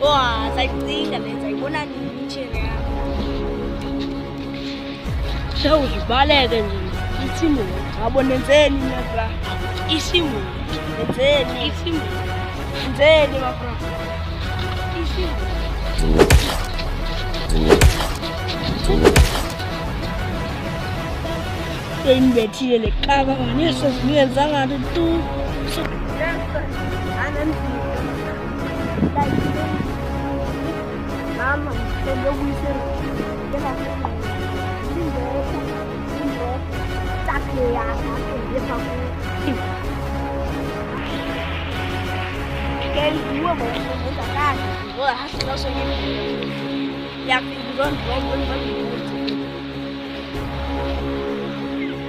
Wah, sayicinga le ndiyayibona nini itshini yakho? Sewuzibaleke nje isimboli. Ngabo nenzeni mafra? Isimboli. Nenzeni? Isimboli. Nenzeni mafra? Isimboli. Seyinibethile le qaba mani esezingenzanga nto tu. Mama, sendokuyisela.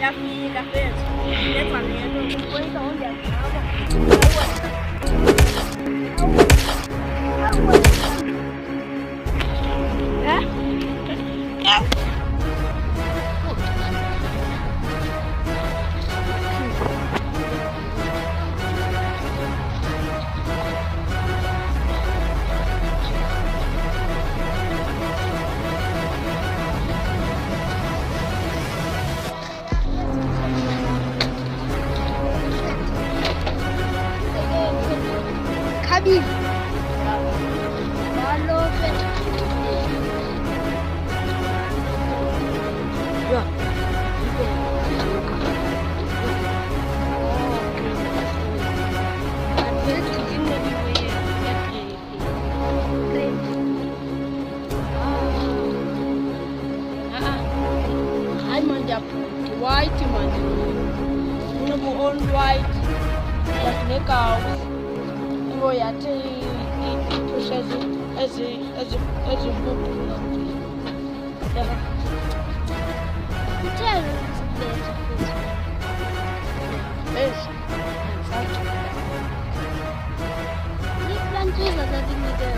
Yafika fethu yenza lento ukwenza undiyaqaba Kabir. Malo fe. Ya. White man. Unobu on white. Yafuneka ngoyathi iprocess ezibuphu. Kutheni Yes. Plantuza zatinike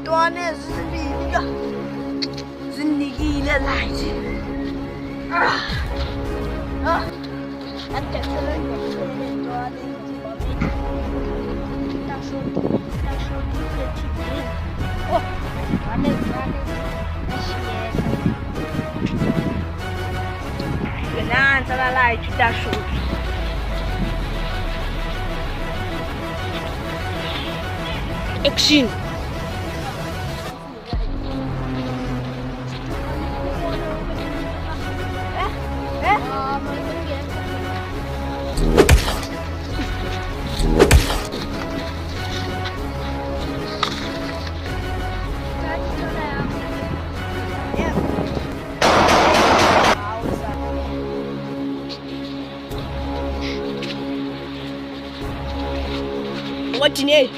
Ntwana ezimbini zinikile la nje. Atekele ntwana Oh, wane Nanza la light tashuti. Action. What do you need?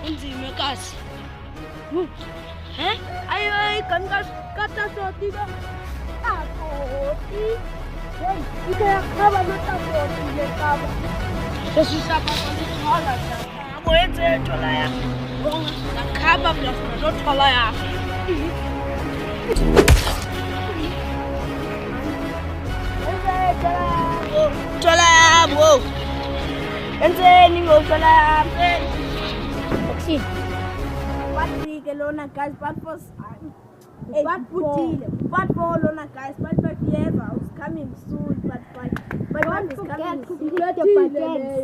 Unzima kasi. Ayo, kan kata soti ka. Soti. Hey, ika kaba no soti ye kaba. Sesisa papa ndithola cha. Moyenze thola ya. Nakhaba mna ndothola ya. Thola ya bo. Enzeni ngothola ya. Action. Patrick Elona guys, but for but for Elona guys, but 5 years I was coming soon, but one is coming soon.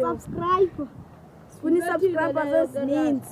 Subscribe. When you subscribe, means